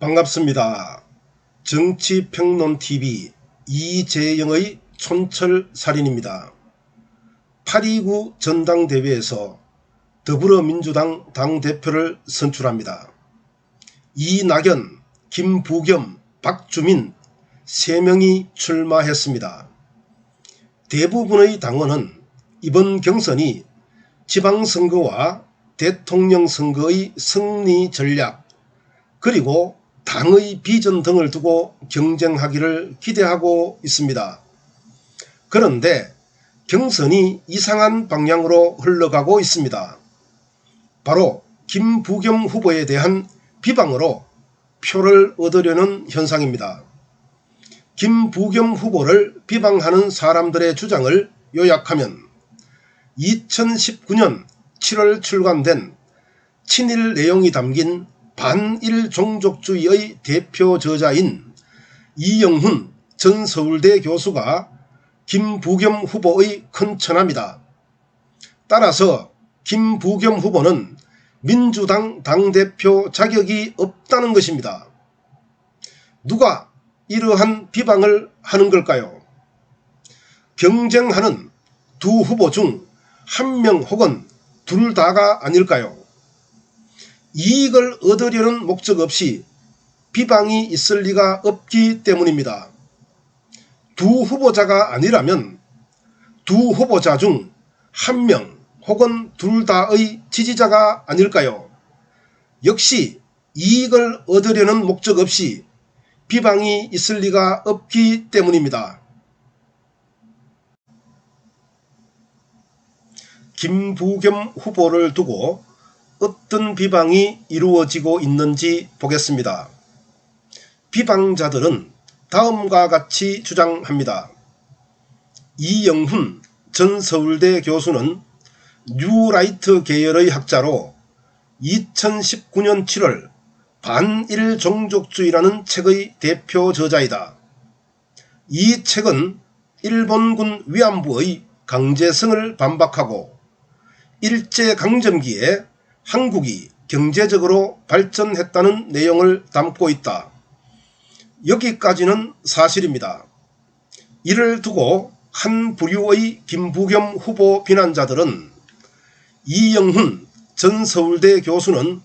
반갑습니다. 정치평론TV 이재영의 촌철살인입니다. 8.29 전당대회에서 더불어민주당 당대표를 선출합니다. 이낙연, 김부겸, 박주민 3명이 출마했습니다. 대부분의 당원은 이번 경선이 지방선거와 대통령 선거의 승리 전략 그리고 당의 비전 등을 두고 경쟁하기를 기대하고 있습니다. 그런데 경선이 이상한 방향으로 흘러가고 있습니다. 바로 김부겸 후보에 대한 비방으로 표를 얻으려는 현상입니다. 김부겸 후보를 비방하는 사람들의 주장을 요약하면 2019년 7월 출간된 친일 내용이 담긴 반일 종족주의의 대표 저자인 이영훈 전 서울대 교수가 김부겸 후보의 큰 처남이다. 따라서 김부겸 후보는 민주당 당대표 자격이 없다는 것입니다. 누가 이러한 비방을 하는 걸까요? 경쟁하는 두 후보 중 한 명 혹은 둘 다가 아닐까요? 이익을 얻으려는 목적 없이 비방이 있을 리가 없기 때문입니다. 두 후보자가 아니라면 두 후보자 중 한 명 혹은 둘 다의 지지자가 아닐까요? 역시 이익을 얻으려는 목적 없이 비방이 있을 리가 없기 때문입니다. 김부겸 후보를 두고 어떤 비방이 이루어지고 있는지 보겠습니다. 비방자들은 다음과 같이 주장합니다. 이영훈 전 서울대 교수는 뉴라이트 계열의 학자로 2019년 7월 반일 종족주의라는 책의 대표 저자이다. 이 책은 일본군 위안부의 강제성을 반박하고 일제강점기에 한국이 경제적으로 발전했다는 내용을 담고 있다. 여기까지는 사실입니다. 이를 두고 한 부류의 김부겸 후보 비난자들은 이영훈 전 서울대 교수는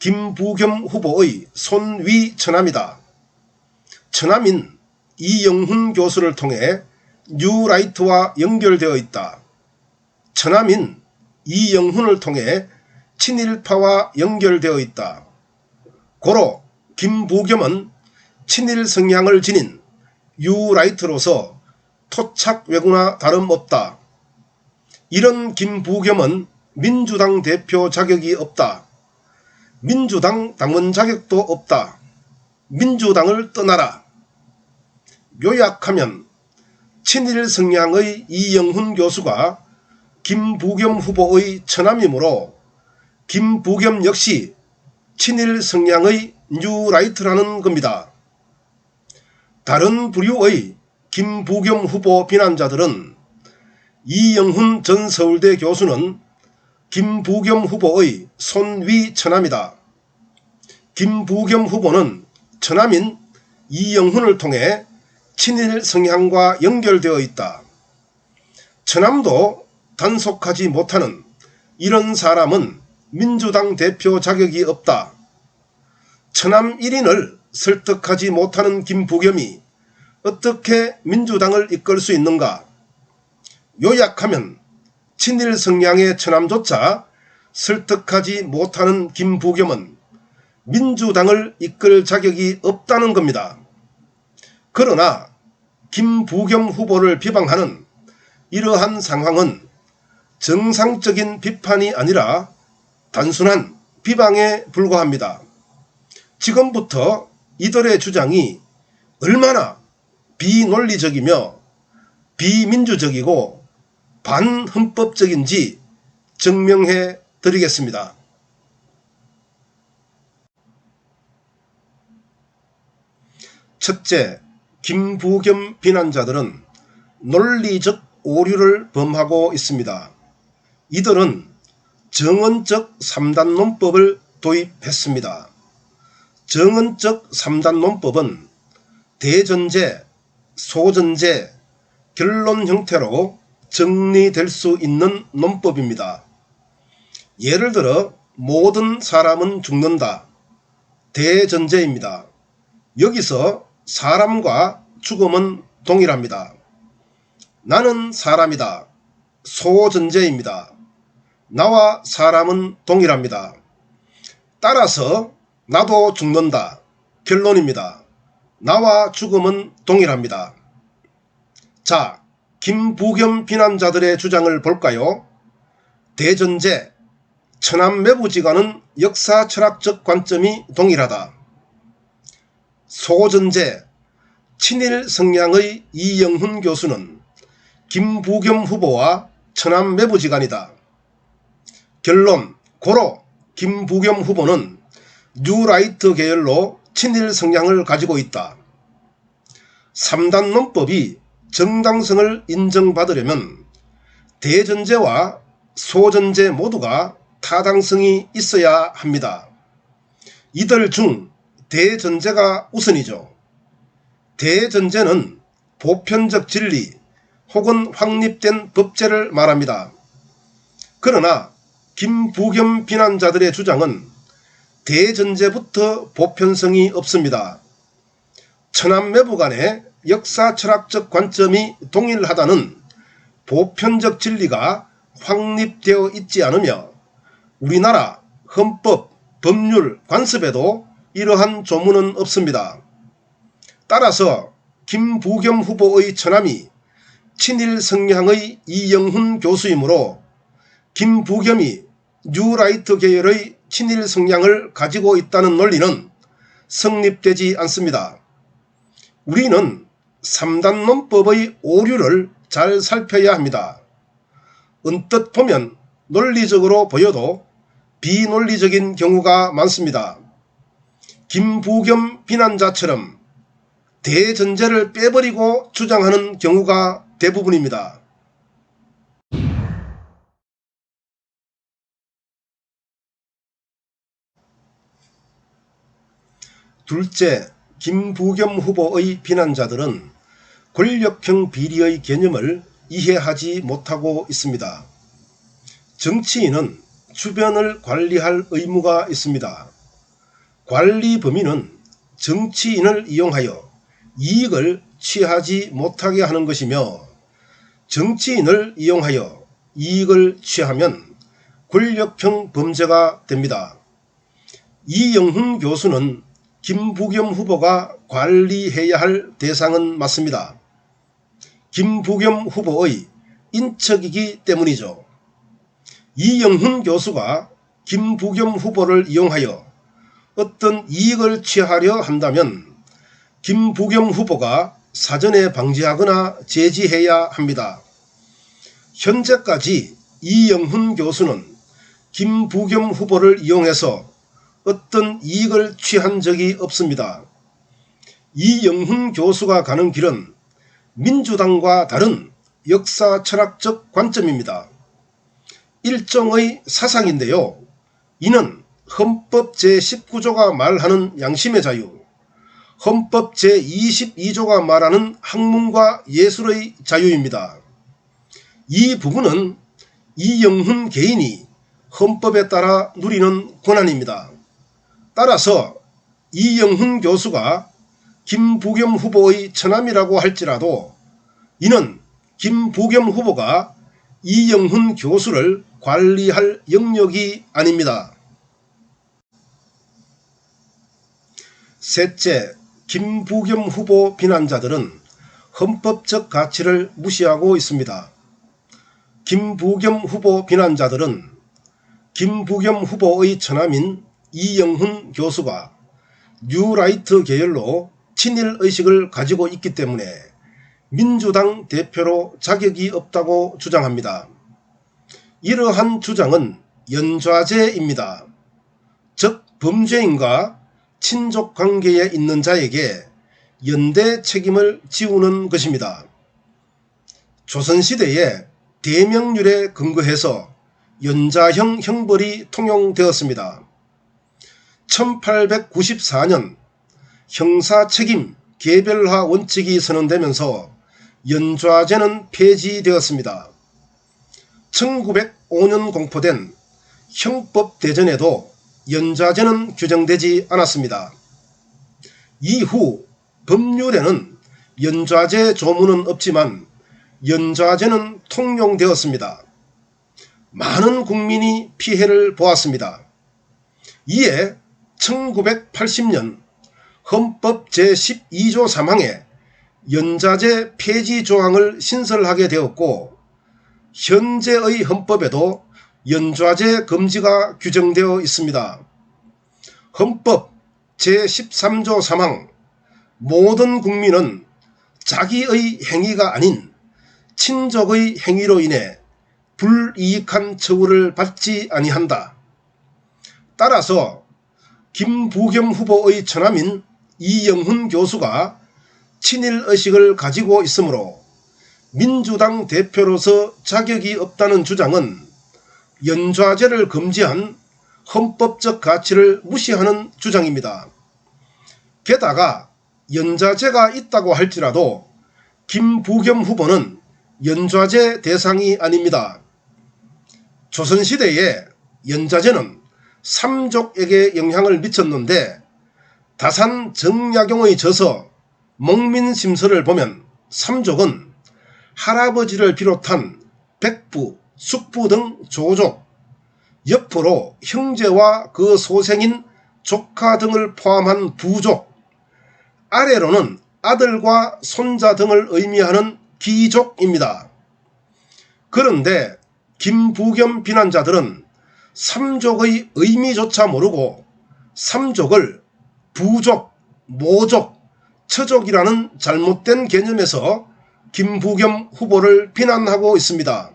김부겸 후보의 손위 처남이다. 처남인 이영훈 교수를 통해 뉴라이트와 연결되어 있다. 처남인 이영훈을 통해 친일파와 연결되어 있다. 고로 김부겸은 친일 성향을 지닌 뉴라이트로서 토착 외구나 다름없다. 이런 김부겸은 민주당 대표 자격이 없다. 민주당 당원 자격도 없다. 민주당을 떠나라. 요약하면 친일 성향의 이영훈 교수가 김부겸 후보의 처남이므로 김부겸 역시 친일 성향의 뉴라이트라는 겁니다. 다른 부류의 김부겸 후보 비난자들은 이영훈 전 서울대 교수는 김부겸 후보의 손위 처남이다. 김부겸 후보는 처남인 이영훈을 통해 친일 성향과 연결되어 있다. 처남도 단속하지 못하는 이런 사람은 민주당 대표 자격이 없다. 처남 1인을 설득하지 못하는 김부겸이 어떻게 민주당을 이끌 수 있는가? 요약하면 친일 성향의 처남조차 설득하지 못하는 김부겸은 민주당을 이끌 자격이 없다는 겁니다. 그러나 김부겸 후보를 비방하는 이러한 상황은 정상적인 비판이 아니라 단순한 비방에 불과합니다. 지금부터 이들의 주장이 얼마나 비논리적이며 비민주적이고 반헌법적인지 증명해 드리겠습니다. 첫째, 김부겸 비난자들은 논리적 오류를 범하고 있습니다. 이들은 정언적 3단 논법을 도입했습니다. 정언적 3단 논법은 대전제, 소전제, 결론 형태로 정리될 수 있는 논법입니다. 예를 들어 모든 사람은 죽는다. 대전제입니다. 여기서 사람과 죽음은 동일합니다. 나는 사람이다. 소전제입니다. 나와 사람은 동일합니다. 따라서 나도 죽는다. 결론입니다. 나와 죽음은 동일합니다. 자, 김부겸 비난자들의 주장을 볼까요? 대전제, 천안매부지간은 역사 철학적 관점이 동일하다. 소전제, 친일 성향의 이영훈 교수는 김부겸 후보와 천안매부지간이다. 결론, 고로 김부겸 후보는 뉴라이트 계열로 친일 성향을 가지고 있다. 3단 논법이 정당성을 인정받으려면 대전제와 소전제 모두가 타당성이 있어야 합니다. 이들 중 대전제가 우선이죠. 대전제는 보편적 진리 혹은 확립된 법제를 말합니다. 그러나 김부겸 비난자들의 주장은 대전제부터 보편성이 없습니다. 천안매부 간의 역사 철학적 관점이 동일하다는 보편적 진리가 확립되어 있지 않으며 우리나라 헌법, 법률, 관습에도 이러한 조문은 없습니다. 따라서 김부겸 후보의 처남이 친일 성향의 이영훈 교수이므로 김부겸이 뉴라이트 계열의 친일 성향을 가지고 있다는 논리는 성립되지 않습니다. 우리는 3단 논법의 오류를 잘 살펴야 합니다. 언뜻 보면 논리적으로 보여도 비논리적인 경우가 많습니다. 김부겸 비난자처럼 대전제를 빼버리고 주장하는 경우가 대부분입니다. 둘째, 김부겸 후보의 비난자들은 권력형 비리의 개념을 이해하지 못하고 있습니다. 정치인은 주변을 관리할 의무가 있습니다. 관리 범위는 정치인을 이용하여 이익을 취하지 못하게 하는 것이며 정치인을 이용하여 이익을 취하면 권력형 범죄가 됩니다. 이영훈 교수는 김부겸 후보가 관리해야 할 대상은 맞습니다. 김부겸 후보의 인척이기 때문이죠. 이영훈 교수가 김부겸 후보를 이용하여 어떤 이익을 취하려 한다면 김부겸 후보가 사전에 방지하거나 제지해야 합니다. 현재까지 이영훈 교수는 김부겸 후보를 이용해서 어떤 이익을 취한 적이 없습니다. 이영훈 교수가 가는 길은 민주당과 다른 역사 철학적 관점입니다. 일종의 사상인데요. 이는 헌법 제19조가 말하는 양심의 자유, 헌법 제22조가 말하는 학문과 예술의 자유입니다. 이 부분은 이영훈 개인이 헌법에 따라 누리는 권한입니다. 따라서 이영훈 교수가 김부겸 후보의 처남이라고 할지라도 이는 김부겸 후보가 이영훈 교수를 관리할 영역이 아닙니다. 셋째, 김부겸 후보 비난자들은 헌법적 가치를 무시하고 있습니다. 김부겸 후보 비난자들은 김부겸 후보의 처남인 이영훈 교수가 뉴라이트 계열로 친일의식을 가지고 있기 때문에 민주당 대표로 자격이 없다고 주장합니다. 이러한 주장은 연좌제입니다. 즉 범죄인과 친족 관계에 있는 자에게 연대 책임을 지우는 것입니다. 조선시대에 대명률에 근거해서 연좌형 형벌이 통용되었습니다. 1894년 형사책임 개별화 원칙이 선언되면서 연좌제는 폐지되었습니다. 1905년 공포된 형법대전에도 연좌제는 규정되지 않았습니다. 이후 법률에는 연좌제 조문은 없지만 연좌제는 통용되었습니다. 많은 국민이 피해를 보았습니다. 이에 1980년 헌법 제12조 3항에 연좌제 폐지 조항을 신설하게 되었고, 현재의 헌법에도 연좌제 금지가 규정되어 있습니다. 헌법 제13조 3항 모든 국민은 자기의 행위가 아닌 친족의 행위로 인해 불이익한 처우를 받지 아니한다. 따라서 김부겸 후보의 처남인 이영훈 교수가 친일의식을 가지고 있으므로 민주당 대표로서 자격이 없다는 주장은 연좌제를 금지한 헌법적 가치를 무시하는 주장입니다. 게다가 연좌제가 있다고 할지라도 김부겸 후보는 연좌제 대상이 아닙니다. 조선시대에 연좌제는 삼족에게 영향을 미쳤는데, 다산 정약용의 저서 목민심서를 보면 삼족은 할아버지를 비롯한 백부, 숙부 등 조족, 옆으로 형제와 그 소생인 조카 등을 포함한 부족, 아래로는 아들과 손자 등을 의미하는 귀족입니다. 그런데 김부겸 비난자들은 삼족의 의미조차 모르고 삼족을 부족, 모족, 처족이라는 잘못된 개념에서 김부겸 후보를 비난하고 있습니다.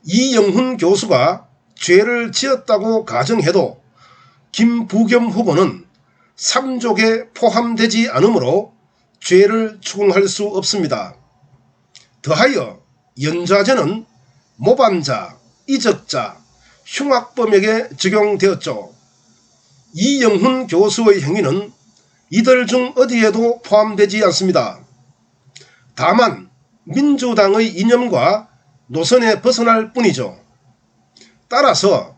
이영훈 교수가 죄를 지었다고 가정해도 김부겸 후보는 삼족에 포함되지 않으므로 죄를 추궁할 수 없습니다. 더하여 연좌제는 모반자, 이적자, 흉악범에게 적용되었죠. 이영훈 교수의 행위는 이들 중 어디에도 포함되지 않습니다. 다만 민주당의 이념과 노선에 벗어날 뿐이죠. 따라서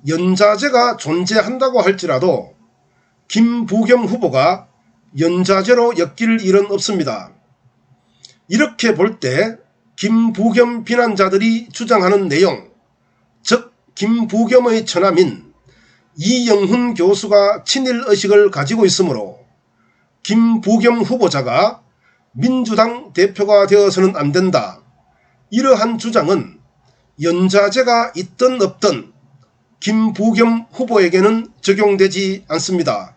연좌제가 존재한다고 할지라도 김부겸 후보가 연좌제로 엮일 일은 없습니다. 이렇게 볼 때 김부겸 비난자들이 주장하는 내용, 즉 김부겸의 처남인 이영훈 교수가 친일의식을 가지고 있으므로 김부겸 후보자가 민주당 대표가 되어서는 안 된다, 이러한 주장은 연좌제가 있든 없든 김부겸 후보에게는 적용되지 않습니다.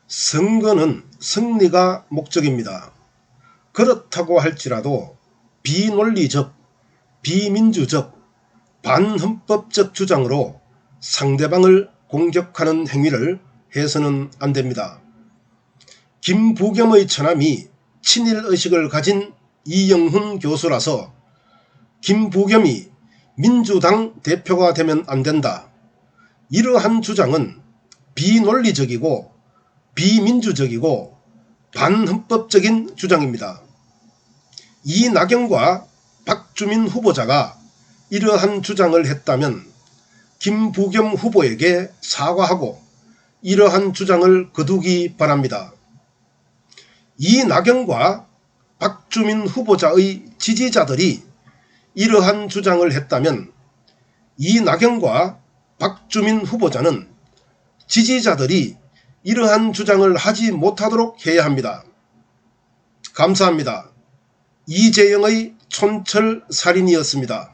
선거는 승리가 목적입니다. 그렇다고 할지라도 비논리적, 비민주적, 반헌법적 주장으로 상대방을 공격하는 행위를 해서는 안 됩니다. 김부겸의 처남이 친일의식을 가진 이영훈 교수라서 김부겸이 민주당 대표가 되면 안 된다, 이러한 주장은 비논리적이고 비민주적이고 반헌법적인 주장입니다. 이낙연과 박주민 후보자가 이러한 주장을 했다면 김부겸 후보에게 사과하고 이러한 주장을 거두기 바랍니다. 이낙연과 박주민 후보자의 지지자들이 이러한 주장을 했다면 이낙연과 박주민 후보자는 지지자들이 이러한 주장을 하지 못하도록 해야 합니다. 감사합니다. 이재영의 촌철살인이었습니다.